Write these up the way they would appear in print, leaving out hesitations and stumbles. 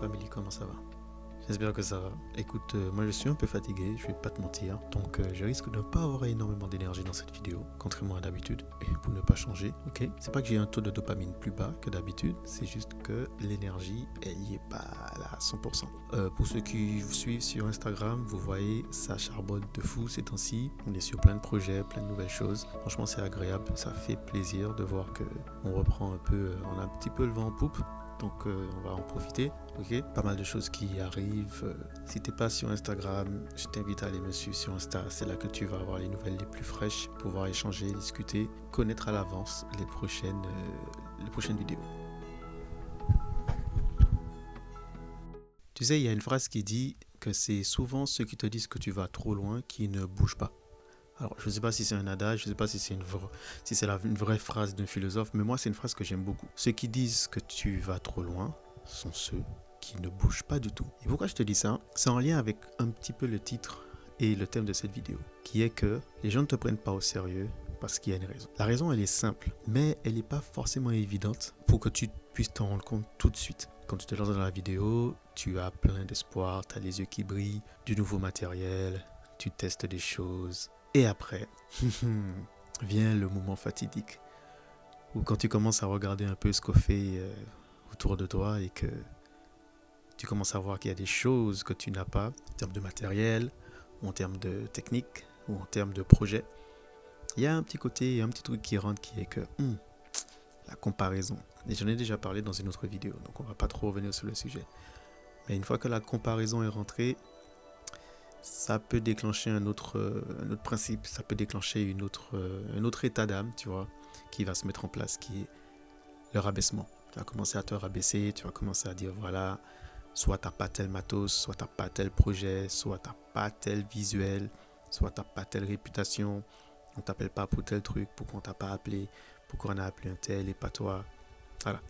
famille, comment ça va? J'espère que ça va. Écoute, moi je suis un peu fatigué, je vais pas te mentir, donc je risque de ne pas avoir énormément d'énergie dans cette vidéo, contrairement à d'habitude. Et pour ne pas changer, ok? C'est pas que j'ai un taux de dopamine plus bas que d'habitude, c'est juste que l'énergie, elle y est pas là à 100%. Pour ceux qui vous suivent sur Instagram, vous voyez, ça charbonne de fou ces temps-ci. On est sur plein de projets, plein de nouvelles choses. Franchement, c'est agréable, ça fait plaisir de voir que on reprend un peu, on a un petit peu le vent en poupe. Donc on va en profiter, ok? Pas mal de choses qui arrivent. Si t'es pas sur Instagram, je t'invite à aller me suivre sur Insta. C'est là que tu vas avoir les nouvelles les plus fraîches, pouvoir échanger, discuter, connaître à l'avance les prochaines vidéos. Tu sais, il y a une phrase qui dit que c'est souvent ceux qui te disent que tu vas trop loin qui ne bougent pas. Alors, je ne sais pas si c'est un adage, je ne sais pas si c'est une vraie phrase d'un philosophe, mais moi, c'est une phrase que j'aime beaucoup. Ceux qui disent que tu vas trop loin sont ceux qui ne bougent pas du tout. Et pourquoi je te dis ça? C'est en lien avec un petit peu le titre et le thème de cette vidéo, qui est que les gens ne te prennent pas au sérieux parce qu'il y a une raison. La raison, elle est simple, mais elle n'est pas forcément évidente pour que tu puisses t'en rendre compte tout de suite. Quand tu te lances dans la vidéo, tu as plein d'espoir, tu as les yeux qui brillent, du nouveau matériel, tu testes des choses. Et après, vient le moment fatidique, où quand tu commences à regarder un peu ce qu'on fait autour de toi et que tu commences à voir qu'il y a des choses que tu n'as pas, en termes de matériel, ou en termes de technique, ou en termes de projet, il y a un petit côté, un petit truc qui rentre qui est que la comparaison. Et j'en ai déjà parlé dans une autre vidéo, donc on ne va pas trop revenir sur le sujet. Mais une fois que la comparaison est rentrée, ça peut déclencher un autre principe, ça peut déclencher un autre état d'âme, tu vois, qui va se mettre en place, qui est le rabaissement. Tu vas commencer à te rabaisser, tu vas commencer à dire, voilà, soit tu n'as pas tel matos, soit tu n'as pas tel projet, soit tu n'as pas tel visuel, soit tu n'as pas telle réputation, on ne t'appelle pas pour tel truc, pourquoi on ne t'a pas appelé, pourquoi on a appelé un tel et pas toi. Voilà,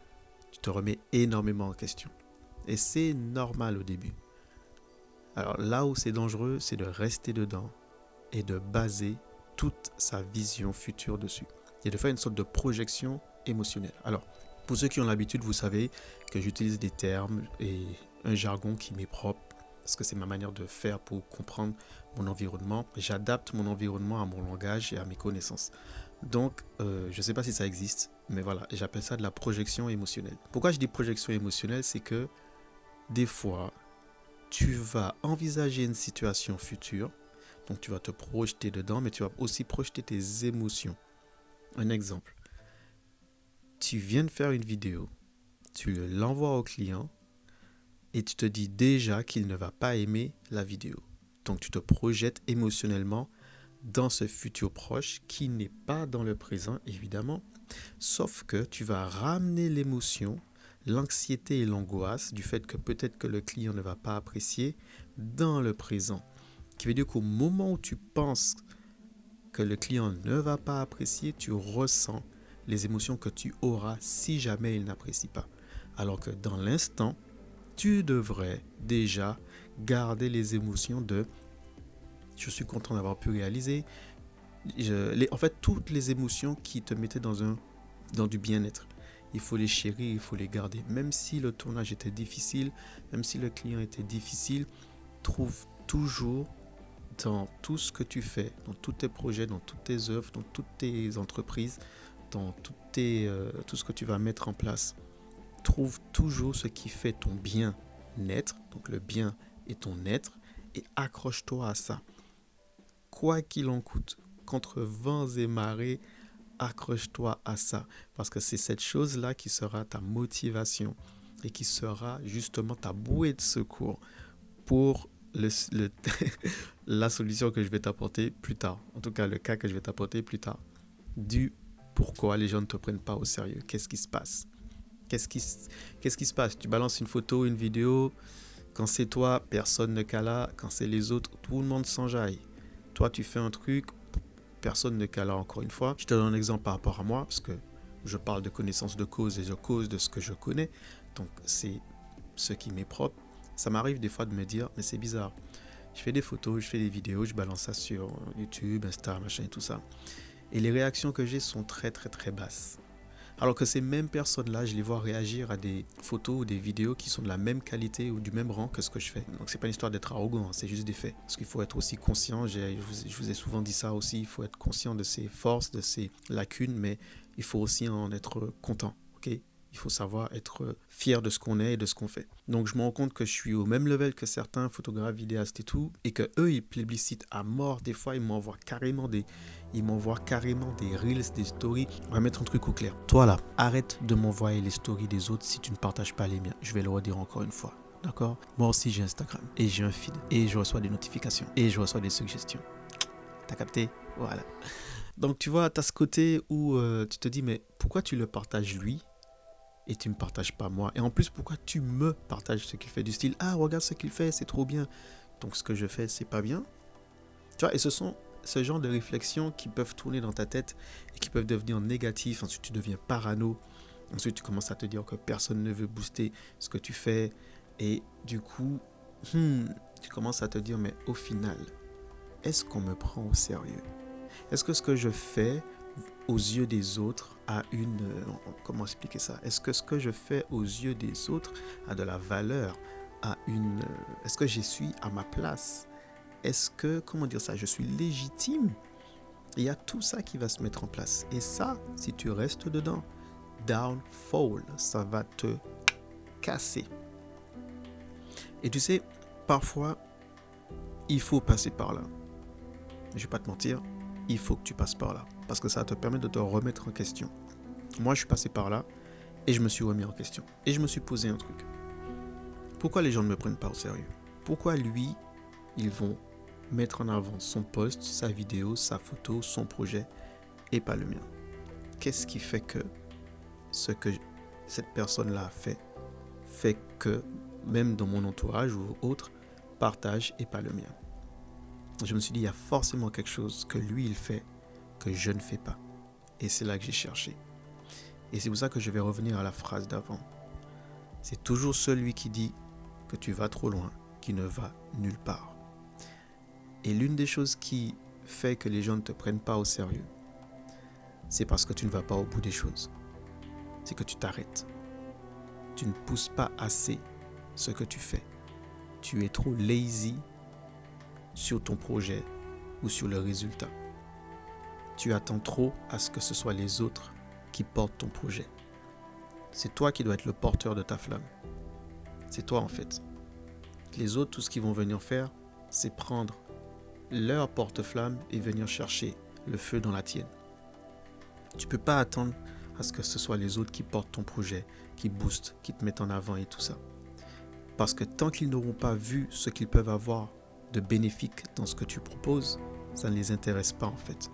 tu te remets énormément en question. Et c'est normal au début. Alors là où c'est dangereux, c'est de rester dedans et de baser toute sa vision future dessus. Et de faire une sorte de projection émotionnelle. Alors, pour ceux qui ont l'habitude, vous savez que j'utilise des termes et un jargon qui m'est propre, parce que c'est ma manière de faire pour comprendre mon environnement. J'adapte mon environnement à mon langage et à mes connaissances. Donc, je ne sais pas si ça existe, mais voilà, j'appelle ça de la projection émotionnelle. Pourquoi je dis projection émotionnelle? C'est que des fois, tu vas envisager une situation future, donc tu vas te projeter dedans, mais tu vas aussi projeter tes émotions. Un exemple, tu viens de faire une vidéo, tu l'envoies au client et tu te dis déjà qu'il ne va pas aimer la vidéo. Donc tu te projettes émotionnellement dans ce futur proche qui n'est pas dans le présent, évidemment, sauf que tu vas ramener l'émotion, l'anxiété et l'angoisse du fait que peut-être que le client ne va pas apprécier dans le présent. Qui veut dire qu'au moment où tu penses que le client ne va pas apprécier, tu ressens les émotions que tu auras si jamais il n'apprécie pas. Alors que dans l'instant, tu devrais déjà garder les émotions de « je suis content d'avoir pu réaliser ». En fait, toutes les émotions qui te mettaient dans du bien-être. Il faut les chérir, il faut les garder. Même si le tournage était difficile, même si le client était difficile, trouve toujours dans tout ce que tu fais, dans tous tes projets, dans toutes tes œuvres, dans toutes tes entreprises, dans tout ce que tu vas mettre en place, trouve toujours ce qui fait ton bien-être, donc le bien et ton être, et accroche-toi à ça. Quoi qu'il en coûte, contre vents et marées, accroche-toi à ça, parce que c'est cette chose-là qui sera ta motivation et qui sera justement ta bouée de secours pour la solution que je vais t'apporter plus tard. En tout cas, le cas que je vais t'apporter plus tard. Du pourquoi les gens ne te prennent pas au sérieux. Qu'est-ce qui se passe? Qu'est-ce qui se passe? Tu balances une photo, une vidéo. Quand c'est toi, personne ne cala. Quand c'est les autres, tout le monde s'enjaille. Toi, tu fais un truc, personne ne cala encore une fois. Je te donne un exemple par rapport à moi, parce que je parle de connaissance de cause et de cause de ce que je connais. Donc, c'est ce qui m'est propre. Ça m'arrive des fois de me dire, mais c'est bizarre. Je fais des photos, je fais des vidéos, je balance ça sur YouTube, Insta, machin et tout ça. Et les réactions que j'ai sont très très très basses. Alors que ces mêmes personnes-là, je les vois réagir à des photos ou des vidéos qui sont de la même qualité ou du même rang que ce que je fais. Donc c'est pas une histoire d'être arrogant, c'est juste des faits. Parce qu'il faut être aussi conscient, je vous ai souvent dit ça aussi, il faut être conscient de ses forces, de ses lacunes, mais il faut aussi en être content, ok? Il faut savoir être fier de ce qu'on est et de ce qu'on fait. Donc je me rends compte que je suis au même level que certains photographes, vidéastes et tout, et que eux ils plébiscitent à mort. Des fois ils m'envoient carrément des reels, des stories. On va mettre un truc au clair. Toi là, arrête de m'envoyer les stories des autres si tu ne partages pas les miens. Je vais le redire encore une fois. D'accord? Moi aussi j'ai Instagram et j'ai un feed et je reçois des notifications et je reçois des suggestions. T'as capté? Voilà. Donc tu vois, t'as ce côté où tu te dis mais pourquoi tu le partages lui et tu ne me partages pas moi? Et en plus, pourquoi tu me partages ce qu'il fait? Du style, ah, regarde ce qu'il fait, c'est trop bien. Donc, ce que je fais, c'est pas bien. Tu vois, et ce sont ce genre de réflexions qui peuvent tourner dans ta tête et qui peuvent devenir négatifs. Ensuite, tu deviens parano. Ensuite, tu commences à te dire que personne ne veut booster ce que tu fais. Et du coup, tu commences à te dire, mais au final, est-ce qu'on me prend au sérieux? Est-ce que ce que je fais aux yeux des autres a une... comment expliquer ça? Est-ce que ce que je fais aux yeux des autres a de la valeur, a une... est-ce que je suis à ma place? Est-ce que, comment dire ça, je suis légitime? Il y a tout ça qui va se mettre en place. Et ça, si tu restes dedans, downfall, ça va te casser. Et tu sais, parfois, il faut passer par là. Je vais pas te mentir, il faut que tu passes par là. Parce que ça te permet de te remettre en question. Moi, je suis passé par là et je me suis remis en question. Et je me suis posé un truc. Pourquoi les gens ne me prennent pas au sérieux? Pourquoi lui, ils vont mettre en avant son post, sa vidéo, sa photo, son projet et pas le mien? Qu'est-ce qui fait que ce que cette personne-là fait que même dans mon entourage ou autre, partage et pas le mien? Je me suis dit, il y a forcément quelque chose que lui, il fait que je ne fais pas. Et c'est là que j'ai cherché. Et c'est pour ça que je vais revenir à la phrase d'avant. C'est toujours celui qui dit que tu vas trop loin, qui ne va nulle part. Et l'une des choses qui fait que les gens ne te prennent pas au sérieux, c'est parce que tu ne vas pas au bout des choses. C'est que tu t'arrêtes. Tu ne pousses pas assez ce que tu fais. Tu es trop lazy sur ton projet ou sur le résultat. Tu attends trop à ce que ce soit les autres qui portent ton projet. C'est toi qui dois être le porteur de ta flamme. C'est toi en fait. Les autres, tout ce qu'ils vont venir faire, c'est prendre leur porte-flamme et venir chercher le feu dans la tienne. Tu ne peux pas attendre à ce que ce soit les autres qui portent ton projet, qui boostent, qui te mettent en avant et tout ça. Parce que tant qu'ils n'auront pas vu ce qu'ils peuvent avoir de bénéfique dans ce que tu proposes, ça ne les intéresse pas en fait.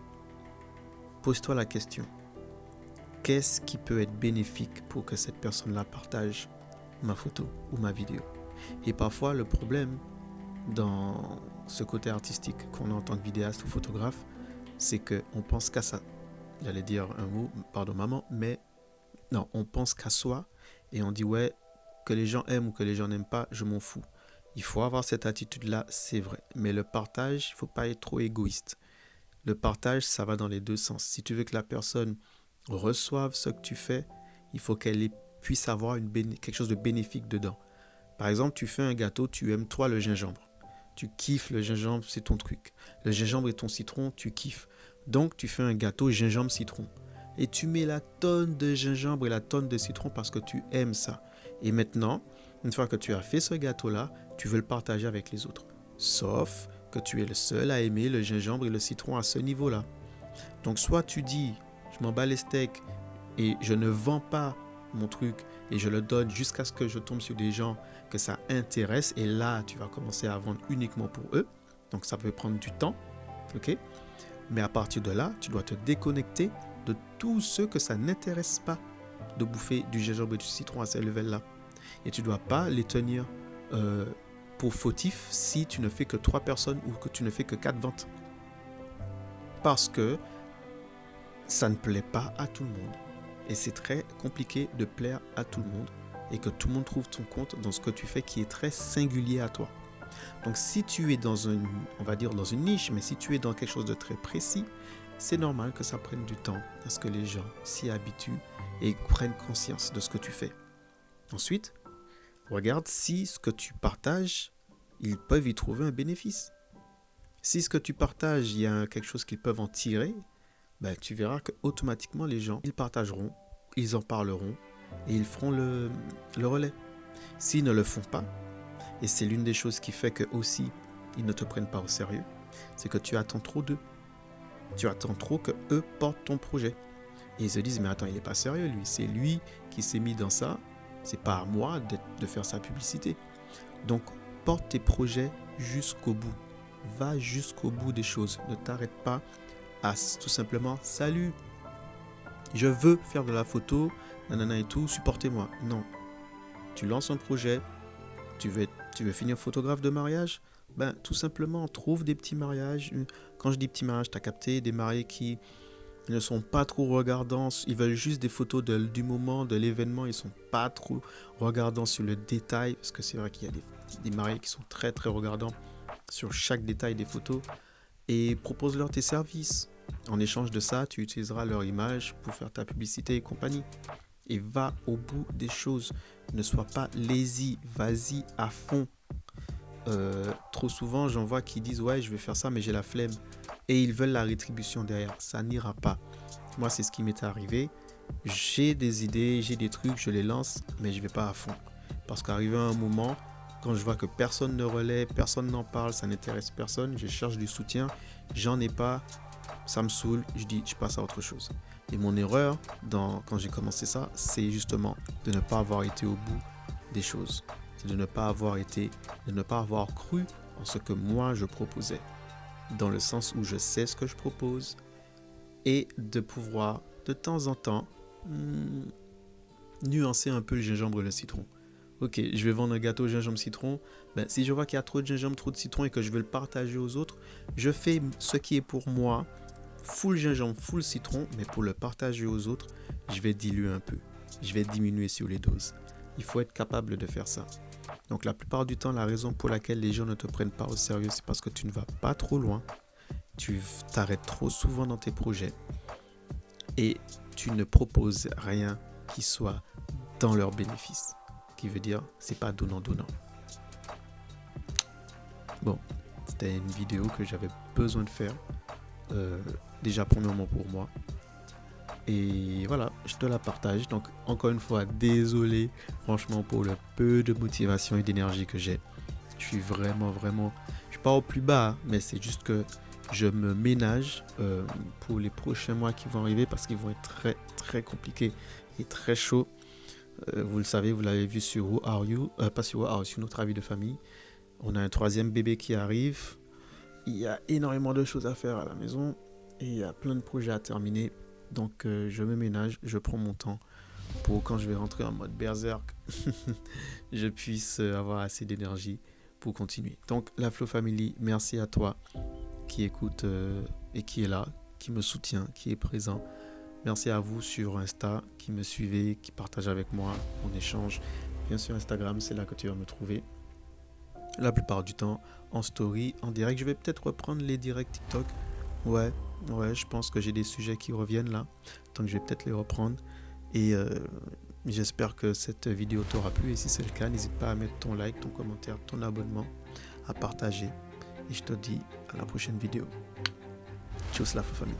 Pose-toi la question. Qu'est-ce qui peut être bénéfique pour que cette personne-là partage ma photo ou ma vidéo? Et parfois, le problème dans ce côté artistique qu'on a en tant que vidéaste ou photographe, c'est qu'on pense qu'à ça. J'allais dire un mot, pardon maman, mais non, on pense qu'à soi et on dit ouais, que les gens aiment ou que les gens n'aiment pas, je m'en fous. Il faut avoir cette attitude-là, c'est vrai. Mais le partage, il ne faut pas être trop égoïste. Le partage, ça va dans les deux sens. Si tu veux que la personne reçoive ce que tu fais, il faut qu'elle puisse avoir quelque chose de bénéfique dedans. Par exemple, tu fais un gâteau, tu aimes toi le gingembre. Tu kiffes le gingembre, c'est ton truc. Le gingembre et ton citron, tu kiffes. Donc, tu fais un gâteau gingembre-citron. Et tu mets la tonne de gingembre et la tonne de citron parce que tu aimes ça. Et maintenant, une fois que tu as fait ce gâteau-là, tu veux le partager avec les autres. Sauf que tu es le seul à aimer le gingembre et le citron à ce niveau-là. Donc, soit tu dis, je m'en bats les steaks et je ne vends pas mon truc et je le donne jusqu'à ce que je tombe sur des gens que ça intéresse et là, tu vas commencer à vendre uniquement pour eux. Donc, ça peut prendre du temps, ok? Mais à partir de là, tu dois te déconnecter de tous ceux que ça n'intéresse pas de bouffer du gingembre et du citron à ces levels-là. Et tu ne dois pas les tenir pour fautifs si tu ne fais que 3 personnes ou que tu ne fais que 4 ventes. Parce que ça ne plaît pas à tout le monde. Et c'est très compliqué de plaire à tout le monde et que tout le monde trouve son compte dans ce que tu fais qui est très singulier à toi. Donc si tu es dans on va dire dans une niche, mais si tu es dans quelque chose de très précis, c'est normal que ça prenne du temps à ce que les gens s'y habituent et prennent conscience de ce que tu fais. Ensuite, regarde si ce que tu partages, ils peuvent y trouver un bénéfice. Si ce que tu partages, il y a quelque chose qu'ils peuvent en tirer, ben, tu verras que automatiquement les gens, ils partageront, ils en parleront et ils feront le relais. S'ils ne le font pas, et c'est l'une des choses qui fait que aussi ils ne te prennent pas au sérieux, c'est que tu attends trop d'eux. Tu attends trop que eux portent ton projet. Et ils se disent, mais attends, il n'est pas sérieux lui, c'est lui qui s'est mis dans ça, c'est pas à moi de faire sa publicité. Donc, porte tes projets jusqu'au bout. Va jusqu'au bout des choses. Ne t'arrête pas à tout simplement, salut, je veux faire de la photo, nanana et tout, supportez-moi. Non. Tu lances un projet, tu veux finir photographe de mariage, ben, tout simplement, trouve des petits mariages. Quand je dis petits mariages, tu as capté, des mariés qui ne sont pas trop regardants, ils veulent juste des photos du moment, de l'événement, ils ne sont pas trop regardants sur le détail, parce que c'est vrai qu'il y a des mariés qui sont très très regardants sur chaque détail des photos, et propose-leur tes services. En échange de ça, tu utiliseras leur image pour faire ta publicité et compagnie. Et va au bout des choses. Ne sois pas lazy, vas-y à fond. Trop souvent, j'en vois qui disent « Ouais, je vais faire ça, mais j'ai la flemme. » Et ils veulent la rétribution derrière. Ça n'ira pas. Moi, c'est ce qui m'est arrivé. J'ai des idées, j'ai des trucs, je les lance, mais je ne vais pas à fond. Parce qu'arrivé à un moment, quand je vois que personne ne relaie, personne n'en parle, ça n'intéresse personne, je cherche du soutien, j'en ai pas, ça me saoule, je dis je passe à autre chose. Et mon erreur quand j'ai commencé ça, c'est justement de ne pas avoir été au bout des choses. C'est de ne pas avoir cru en ce que moi je proposais. Dans le sens où je sais ce que je propose et de pouvoir de temps en temps nuancer un peu le gingembre et le citron. Ok, je vais vendre un gâteau gingembre citron. Ben, si je vois qu'il y a trop de gingembre, trop de citron et que je veux le partager aux autres, je fais ce qui est pour moi, full gingembre, full citron, mais pour le partager aux autres, je vais diluer un peu. Je vais diminuer sur les doses. Il faut être capable de faire ça. Donc la plupart du temps, la raison pour laquelle les gens ne te prennent pas au sérieux, c'est parce que tu ne vas pas trop loin. Tu t'arrêtes trop souvent dans tes projets et tu ne proposes rien qui soit dans leur bénéfice. Qui veut dire, c'est pas donnant-donnant. Bon, c'était une vidéo que j'avais besoin de faire. Déjà premièrement pour moi. Et voilà, je te la partage. Donc encore une fois, désolé franchement pour le peu de motivation et d'énergie que j'ai. Je suis vraiment, je suis pas au plus bas, mais c'est juste que je me ménage pour les prochains mois qui vont arriver parce qu'ils vont être très, très compliqués et très chauds. Vous le savez, vous l'avez vu sur Who Are You, pas sur Who Are You, sur notre avis de famille. On a un 3e bébé qui arrive. Il y a énormément de choses à faire à la maison et il y a plein de projets à terminer. Donc je me ménage, je prends mon temps pour quand je vais rentrer en mode berserk, je puisse avoir assez d'énergie pour continuer. Donc la Flow Family, merci à toi qui écoute et qui est là, qui me soutient, qui est présent. Merci à vous sur Insta qui me suivez, qui partagez avec moi, on échange. Bien sûr Instagram, c'est là que tu vas me trouver. La plupart du temps en story, en direct. Je vais peut-être reprendre les directs TikTok. Ouais, je pense que j'ai des sujets qui reviennent là. Donc je vais peut-être les reprendre. Et j'espère que cette vidéo t'aura plu. Et si c'est le cas, n'hésite pas à mettre ton like, ton commentaire, ton abonnement, à partager. Et je te dis à la prochaine vidéo. Tchuss la famille.